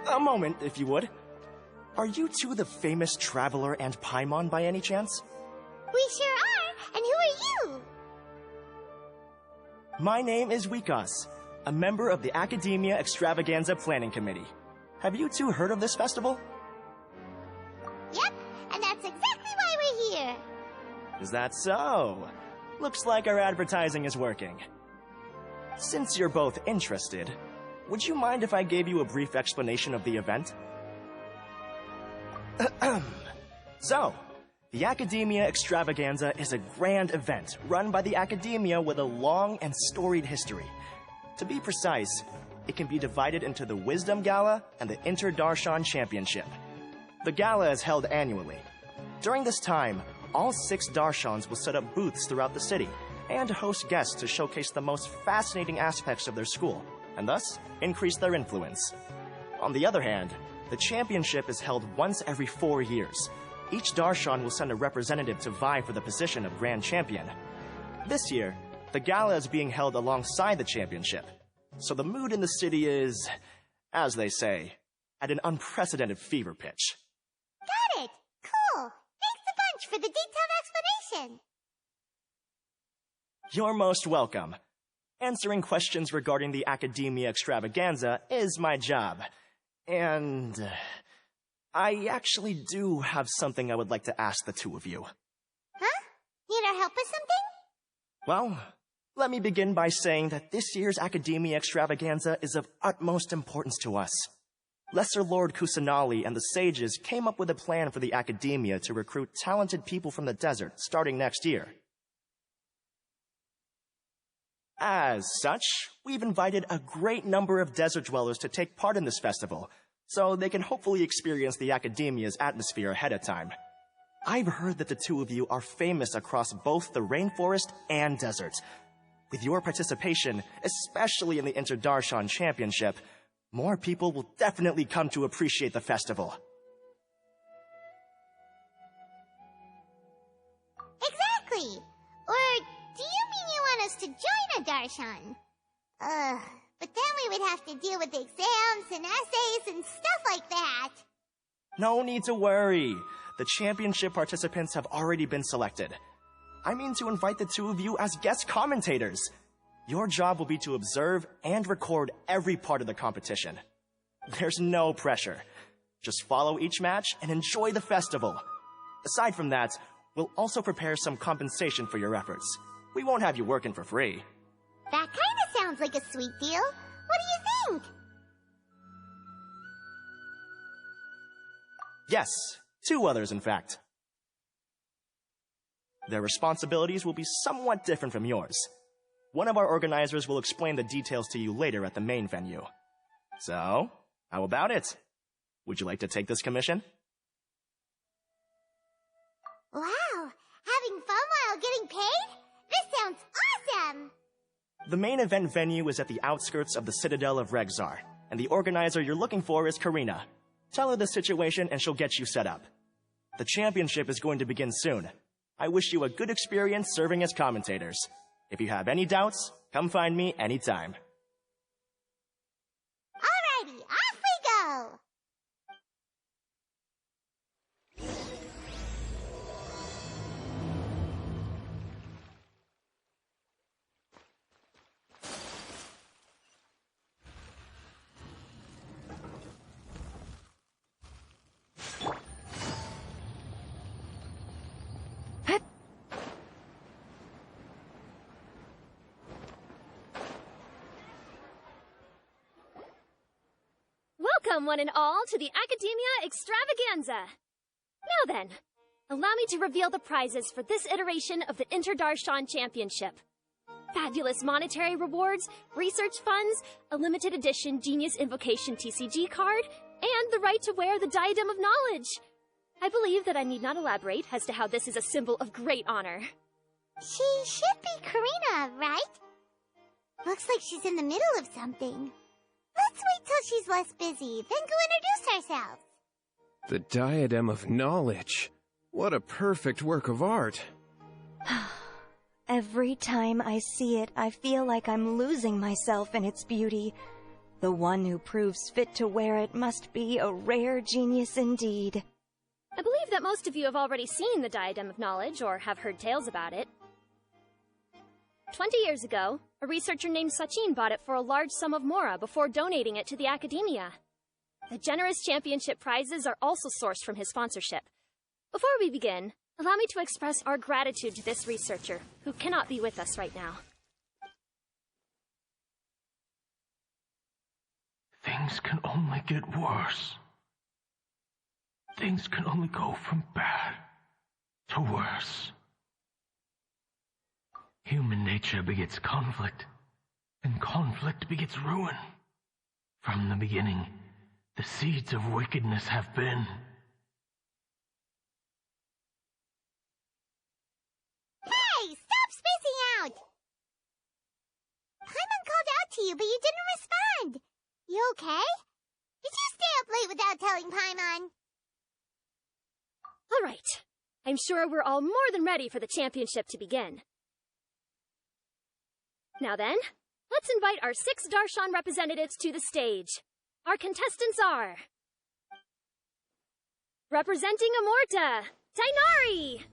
A moment, if you would. Are you two the famous Traveler and Paimon by any chance? We sure are, and who are you? My name is Wikas, a member of the Akademiya Extravaganza Planning Committee. Have you two heard of this festival? Yep, and that's exactly why we're here. Is that so? Looks like our advertising is working. Since you're both interested, would you mind if I gave you a brief explanation of the event? So, the Akademiya Extravaganza is a grand event run by the Akademiya with a long and storied history. To be precise, it can be divided into the Wisdom Gala and the Darshans Championship. The gala is held annually. During this time, all 6 Darshans will set up booths throughout the city and host guests to showcase the most fascinating aspects of their school, and thus increase their influence. On the other hand, the championship is held once every 4 years. Each Darshan will send a representative to vie for the position of Grand Champion. This year, the gala is being held alongside the championship, so the mood in the city is, as they say, at an unprecedented fever pitch. Got it! Cool! Thanks a bunch for the detailed explanation! You're most welcome. Answering questions regarding the Akademiya Extravaganza is my job. And I actually do have something I would like to ask the two of you. Huh? Need our help with something? Well, let me begin by saying that this year's Akademiya Extravaganza is of utmost importance to us. Lesser Lord Kusanali and the sages came up with a plan for the Akademiya to recruit talented people from the desert starting next year. As such, we've invited a great number of desert dwellers to take part in this festival, so they can hopefully experience the Akademiya's atmosphere ahead of time. I've heard that the two of you are famous across both the rainforest and desert. With your participation, especially in the Darshans Championship, more people will definitely come to appreciate the festival. Exactly! Or do you mean you want us to join a Darshan? But then we would have to deal with exams and essays and stuff like that. No need to worry. The championship participants have already been selected. I mean to invite the two of you as guest commentators. Your job will be to observe and record every part of the competition. There's no pressure. Just follow each match and enjoy the festival. Aside from that, we'll also prepare some compensation for your efforts. We won't have you working for free. That kinda sounds like a sweet deal. What do you think? Yes, 2 others in fact. Their responsibilities will be somewhat different from yours. One of our organizers will explain the details to you later at the main venue. So, how about it? Would you like to take this commission? Wow! Having fun while getting paid? This sounds awesome! The main event venue is at the outskirts of the Citadel of Regzar, and the organizer you're looking for is Karina. Tell her the situation and she'll get you set up. The championship is going to begin soon. I wish you a good experience serving as commentators. If you have any doubts, come find me anytime. Alrighty, off we go! Welcome, one and all, to the Akademiya Extravaganza! Now then, allow me to reveal the prizes for this iteration of the Darshans Championship. Fabulous monetary rewards, research funds, a limited edition Genius Invocation TCG card, and the right to wear the Diadem of Knowledge. I believe that I need not elaborate as to how this is a symbol of great honor. She should be Karina, right? Looks like she's in the middle of something. Let's wait till she's less busy, then go introduce ourselves. The Diadem of Knowledge. What a perfect work of art. Every time I see it, I feel like I'm losing myself in its beauty. The one who proves fit to wear it must be a rare genius indeed. I believe that most of you have already seen the Diadem of Knowledge or have heard tales about it. 20 years ago, a researcher named Sachin bought it for a large sum of mora before donating it to the Akademiya. The generous championship prizes are also sourced from his sponsorship. Before we begin, allow me to express our gratitude to this researcher, who cannot be with us right now. Things can only get worse. Things can only go from bad to worse. Human nature begets conflict, and conflict begets ruin. From the beginning, the seeds of wickedness have been. Hey, stop spacing out! Paimon called out to you, but you didn't respond. You okay? Did you stay up late without telling Paimon? All right. I'm sure we're all more than ready for the championship to begin. Now then, let's invite our 6 Darshan representatives to the stage. Our contestants are... Representing Amorta, Tainari!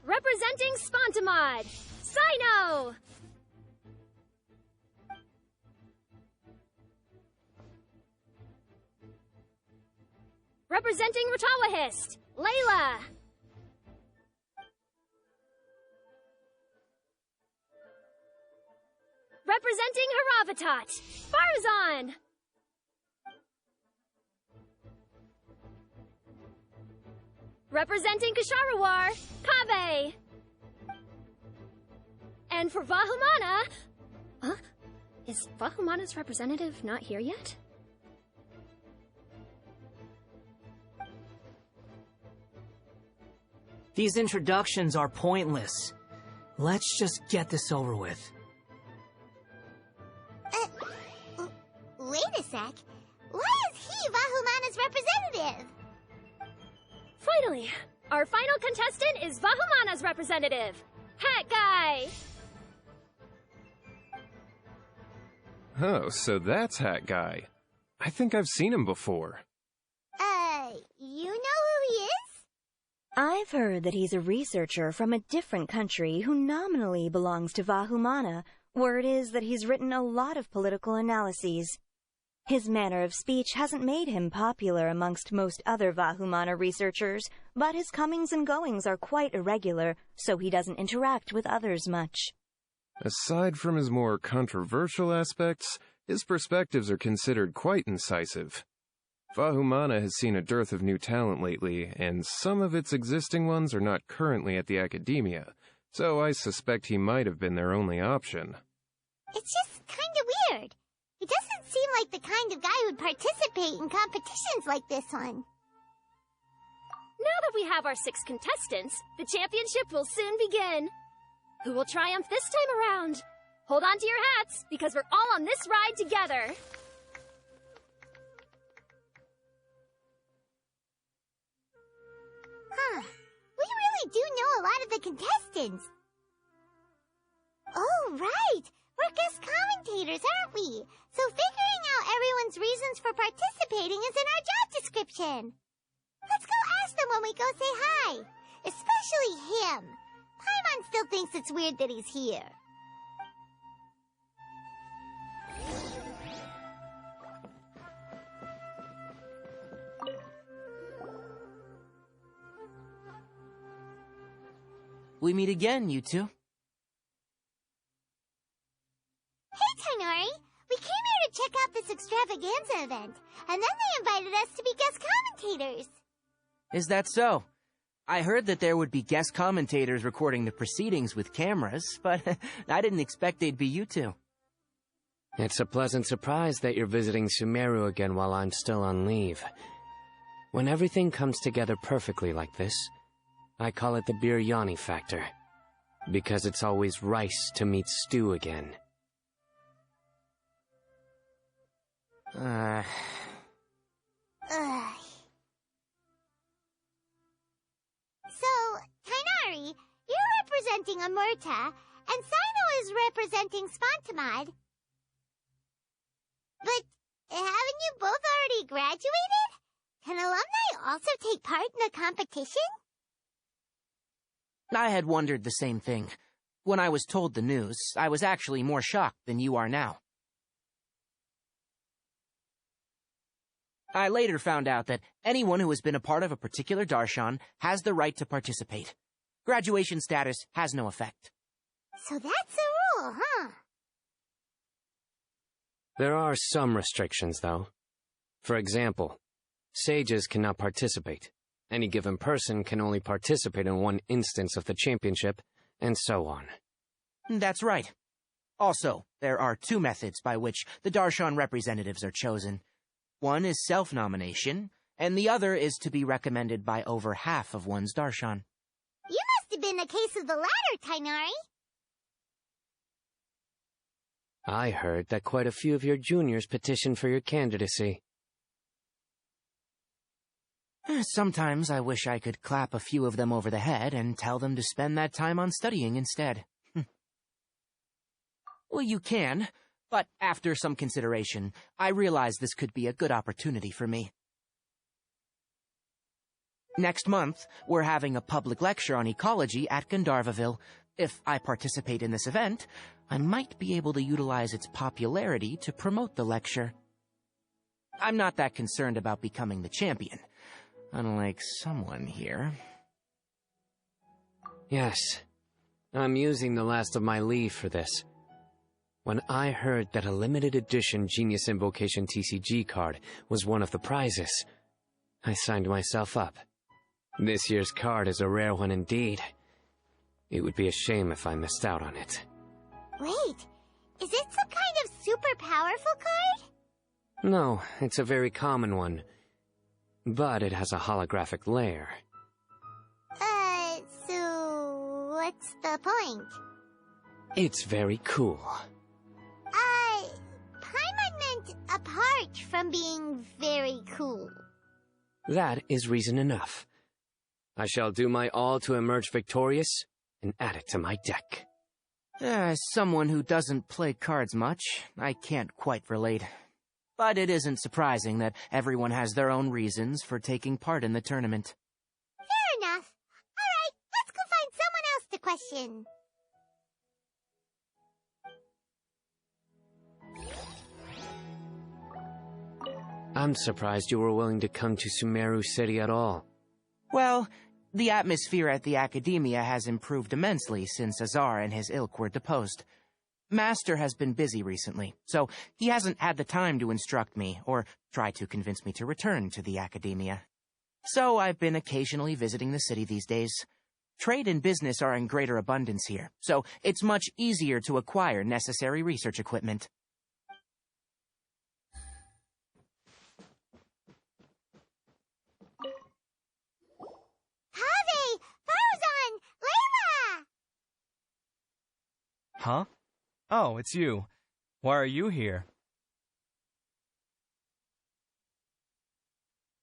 Representing Spontamod, Sino! Representing Ratawahist, Layla! Representing Haravatat, Farazan! Representing Kasharawar, Kabe! And for Vahumana... Huh? Is Vahumana's representative not here yet? These introductions are pointless. Let's just get this over with. Wait a sec. Why is he Vahumana's representative? Finally, our final contestant is Vahumana's representative, Hat Guy! Oh, so that's Hat Guy. I think I've seen him before. You know who he is? I've heard that he's a researcher from a different country who nominally belongs to Vahumana. Word is that he's written a lot of political analyses. His manner of speech hasn't made him popular amongst most other Vahumana researchers, but his comings and goings are quite irregular, so he doesn't interact with others much. Aside from his more controversial aspects, his perspectives are considered quite incisive. Vahumana has seen a dearth of new talent lately, and some of its existing ones are not currently at the Akademiya, so I suspect he might have been their only option. It's just kinda weird. He doesn't seem like the kind of guy who'd participate in competitions like this one. Now that we have our 6 contestants, the championship will soon begin. Who will triumph this time around? Hold on to your hats, because we're all on this ride together. Huh. We really do know a lot of the contestants. Oh, right. We're guest commentators, aren't we? So figuring out everyone's reasons for participating is in our job description. Let's go ask them when we go say hi. Especially him. Paimon still thinks it's weird that he's here. We meet again, you two. Hey, Tainari! We came here to check out this extravaganza event, and then they invited us to be guest commentators. Is that so? I heard that there would be guest commentators recording the proceedings with cameras, but I didn't expect they'd be you two. It's a pleasant surprise that you're visiting Sumeru again while I'm still on leave. When everything comes together perfectly like this, I call it the biryani factor, because it's always rice to meet stew again. Ugh. So, Tainari, you're representing representing Amurta, and Sino is representing Spantamad. But haven't you both already graduated? Can alumni also take part in the competition? I had wondered the same thing. When I was told the news, I was actually more shocked than you are now. I later found out that anyone who has been a part of a particular Darshan has the right to participate. Graduation status has no effect. So that's the rule, huh? There are some restrictions, though. For example, sages cannot participate. Any given person can only participate in one instance of the championship, and so on. That's right. Also, there are two methods by which the Darshan representatives are chosen. One is self-nomination, and the other is to be recommended by over half of one's Darshan. You must have been a case of the latter, Tainari. I heard that quite a few of your juniors petitioned for your candidacy. Sometimes I wish I could clap a few of them over the head and tell them to spend that time on studying instead. Well, you can, but after some consideration, I realize this could be a good opportunity for me. Next month, we're having a public lecture on ecology at Gandharvaville. If I participate in this event, I might be able to utilize its popularity to promote the lecture. I'm not that concerned about becoming the champion, unlike someone here. Yes, I'm using the last of my leave for this. When I heard that a limited edition Genius Invocation TCG card was one of the prizes, I signed myself up. This year's card is a rare one indeed. It would be a shame if I missed out on it. Wait, is it some kind of super powerful card? No, it's a very common one. But it has a holographic layer. So what's the point? It's very cool. Paimon meant apart from being very cool. That is reason enough. I shall do my all to emerge victorious and add it to my deck. As someone who doesn't play cards much, I can't quite relate. But it isn't surprising that everyone has their own reasons for taking part in the tournament. Fair enough. All right, let's go find someone else to question. I'm surprised you were willing to come to Sumeru City at all. Well, the atmosphere at the Akademiya has improved immensely since Azar and his ilk were deposed. Master has been busy recently, so he hasn't had the time to instruct me or try to convince me to return to the Akademiya. So I've been occasionally visiting the city these days. Trade and business are in greater abundance here, so it's much easier to acquire necessary research equipment. Have! Farzan! Layla! Huh? Oh, it's you. Why are you here?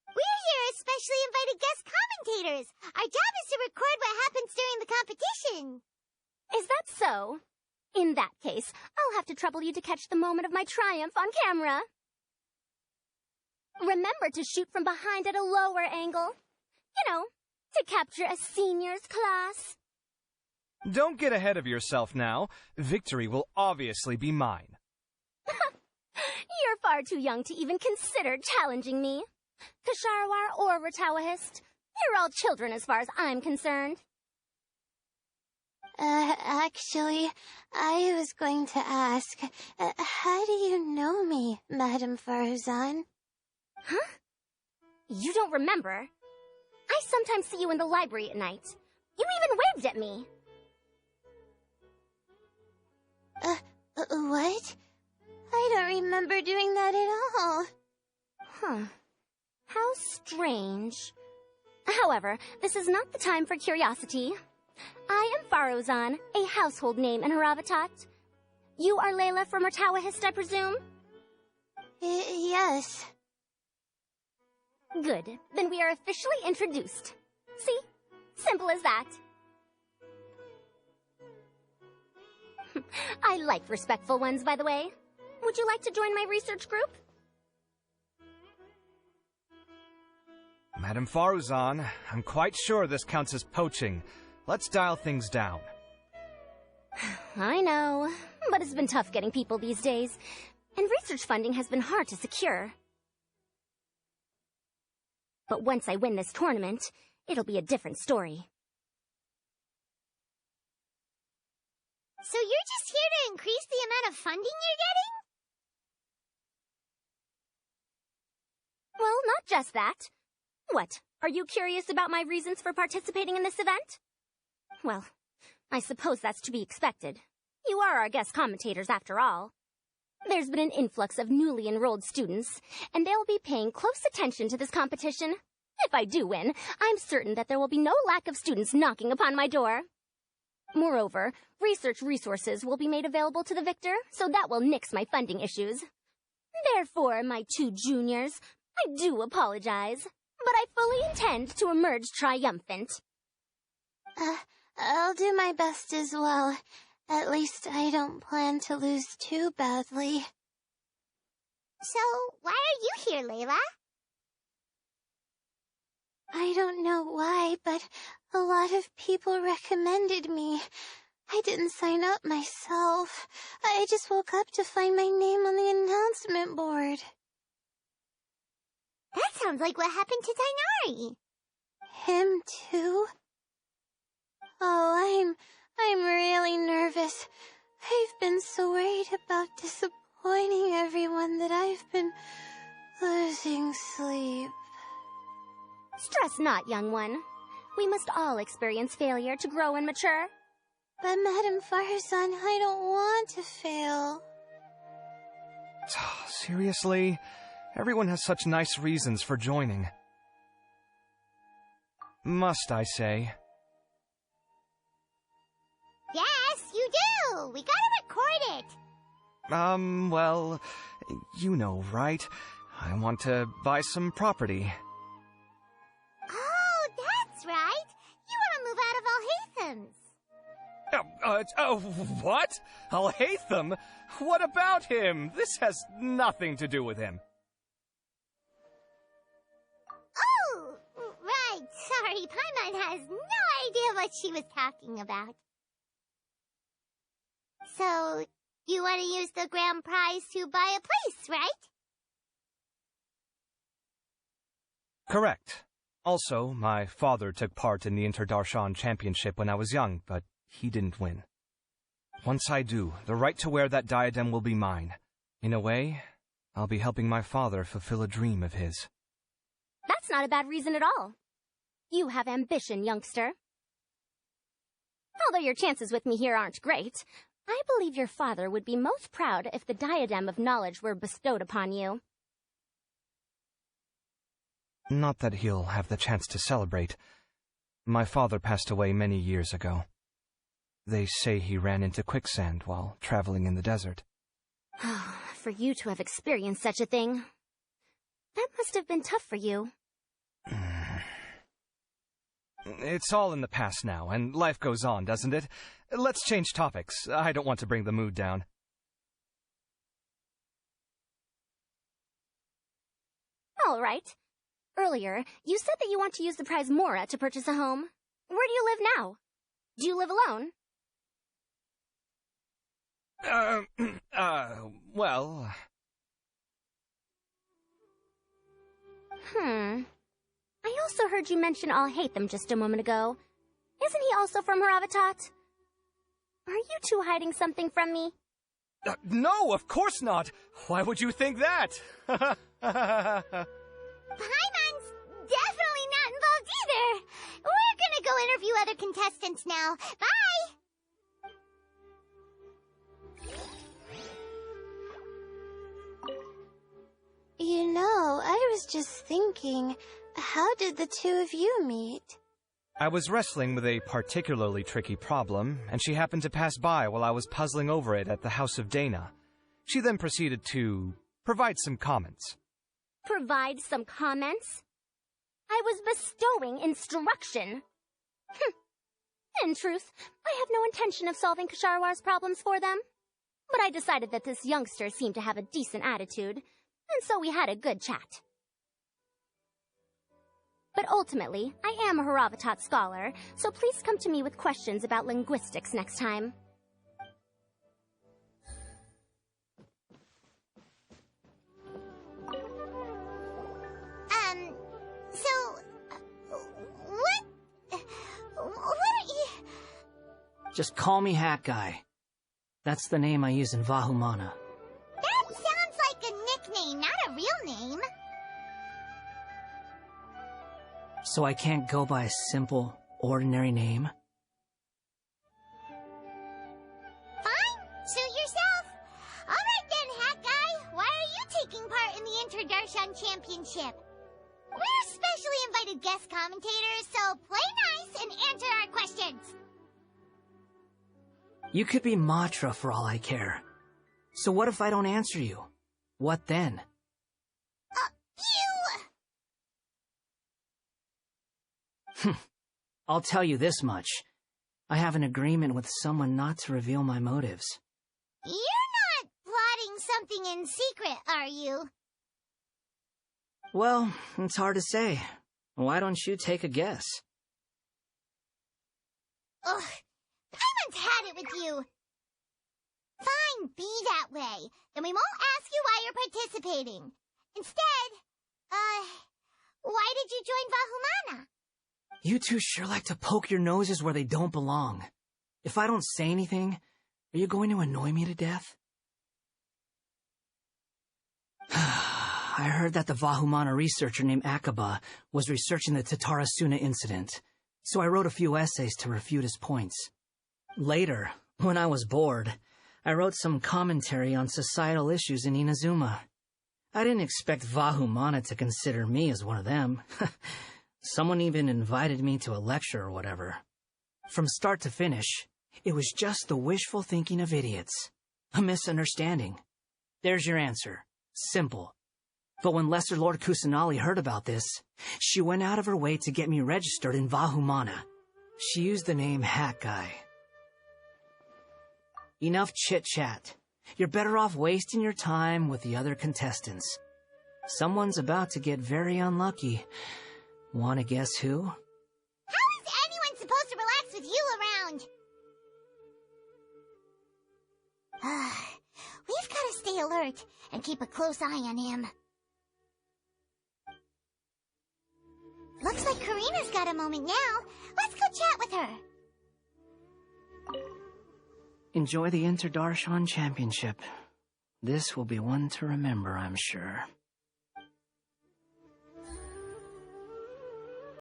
We're here as specially invited guest commentators. Our job is to record what happens during the competition. Is that so? In that case, I'll have to trouble you to catch the moment of my triumph on camera. Remember to shoot from behind at a lower angle. You know, to capture a seniors class. Don't get ahead of yourself now. Victory will obviously be mine. You're far too young to even consider challenging me. Kasharwar or Ratawahist, you're all children as far as I'm concerned. Actually, I was going to ask, how do you know me, Madam Farzan? Huh? You don't remember? I sometimes see you in the library at night. You even waved at me. What? I don't remember doing that at all. Huh. How strange. However, this is not the time for curiosity. I am Farozan, a household name in Haravatat. You are Layla from Ratawahist, I presume? Yes. Good. Then we are officially introduced. See? Simple as that. I like respectful ones, by the way. Would you like to join my research group? Madame Faruzan, I'm quite sure this counts as poaching. Let's dial things down. I know, but it's been tough getting people these days, and research funding has been hard to secure. But once I win this tournament, it'll be a different story. So you're just here to increase the amount of funding you're getting? Well, not just that. What, are you curious about my reasons for participating in this event? Well, I suppose that's to be expected. You are our guest commentators, after all. There's been an influx of newly enrolled students, and they'll be paying close attention to this competition. If I do win, I'm certain that there will be no lack of students knocking upon my door. Moreover, research resources will be made available to the victor, so that will nix my funding issues. Therefore, my two juniors, I do apologize, but I fully intend to emerge triumphant. I'll do my best as well. At least I don't plan to lose too badly. So, why are you here, Layla? I don't know why, but a lot of people recommended me. I didn't sign up myself. I just woke up to find my name on the announcement board. That sounds like what happened to Dainari. Him too? Oh, I'm really nervous. I've been so worried about disappointing everyone that I've been losing sleep. Stress not, young one. We must all experience failure to grow and mature. But Madame Faruzan, I don't want to fail. Seriously? Everyone has such nice reasons for joining. Must I say? Yes, you do! We gotta record it! Well, you know, right? I want to buy some property. Oh, that's right! You want to move out of Alhatham's. What? Alhaitham? What about him? This has nothing to do with him. Oh, right. Sorry, Paimon has no idea what she was talking about. So, you want to use the grand prize to buy a place, right? Correct. Also, my father took part in the Darshans Championship when I was young, but he didn't win. Once I do, the right to wear that diadem will be mine. In a way, I'll be helping my father fulfill a dream of his. That's not a bad reason at all. You have ambition, youngster. Although your chances with me here aren't great, I believe your father would be most proud if the diadem of knowledge were bestowed upon you. Not that he'll have the chance to celebrate. My father passed away many years ago. They say he ran into quicksand while traveling in the desert. For you to have experienced such a thing, that must have been tough for you. It's all in the past now, and life goes on, doesn't it? Let's change topics. I don't want to bring the mood down. All right. Earlier, you said that you want to use the prize Mora to purchase a home. Where do you live now? Do you live alone? Well... I also heard you mention Alhaitham just a moment ago. Isn't he also from Haravatat? Are you two hiding something from me? No, of course not! Why would you think that? Paimon's definitely not involved either! We're gonna go interview other contestants now. Bye! You know, I was just thinking, how did the two of you meet? I was wrestling with a particularly tricky problem, and she happened to pass by while I was puzzling over it at the House of Dana. She then proceeded to provide some comments. Provide some comments? I was bestowing instruction. In truth, I have no intention of solving Ksharowar's problems for them. But I decided that this youngster seemed to have a decent attitude, and so we had a good chat. But ultimately, I am a Haravatat scholar, so please come to me with questions about linguistics next time. What are you... Just call me Hat Guy. That's the name I use in Vahumana. That sounds like a nickname, not a real name. So I can't go by a simple, ordinary name? Fine, suit yourself. Alright then, Hat Guy, why are you taking part in the Darshan Championship? We're specially invited guest commentators, so play nice and answer our questions. You could be Matra for all I care. So what if I don't answer you? What then? I'll tell you this much. I have an agreement with someone not to reveal my motives. You're not plotting something in secret, are you? Well, it's hard to say. Why don't you take a guess? Ugh, Paimon's had it with you. Fine, be that way. Then we won't ask you why you're participating. Instead, why did you join Vahumana? You two sure like to poke your noses where they don't belong. If I don't say anything, are you going to annoy me to death? I heard that the Vahumana researcher named Akaba was researching the Tatarasuna incident, so I wrote a few essays to refute his points. Later, when I was bored, I wrote some commentary on societal issues in Inazuma. I didn't expect Vahumana to consider me as one of them. Someone even invited me to a lecture or whatever. From start to finish, it was just the wishful thinking of idiots. A misunderstanding. There's your answer. Simple. But when Lesser Lord Kusanali heard about this, she went out of her way to get me registered in Vahumana. She used the name Hat Guy. Enough chit-chat. You're better off wasting your time with the other contestants. Someone's about to get very unlucky. Want to guess who? How is anyone supposed to relax with you around? We've got to stay alert and keep a close eye on him. Looks like Karina's got a moment now. Let's go chat with her. Enjoy the Darshan Championship. This will be one to remember, I'm sure.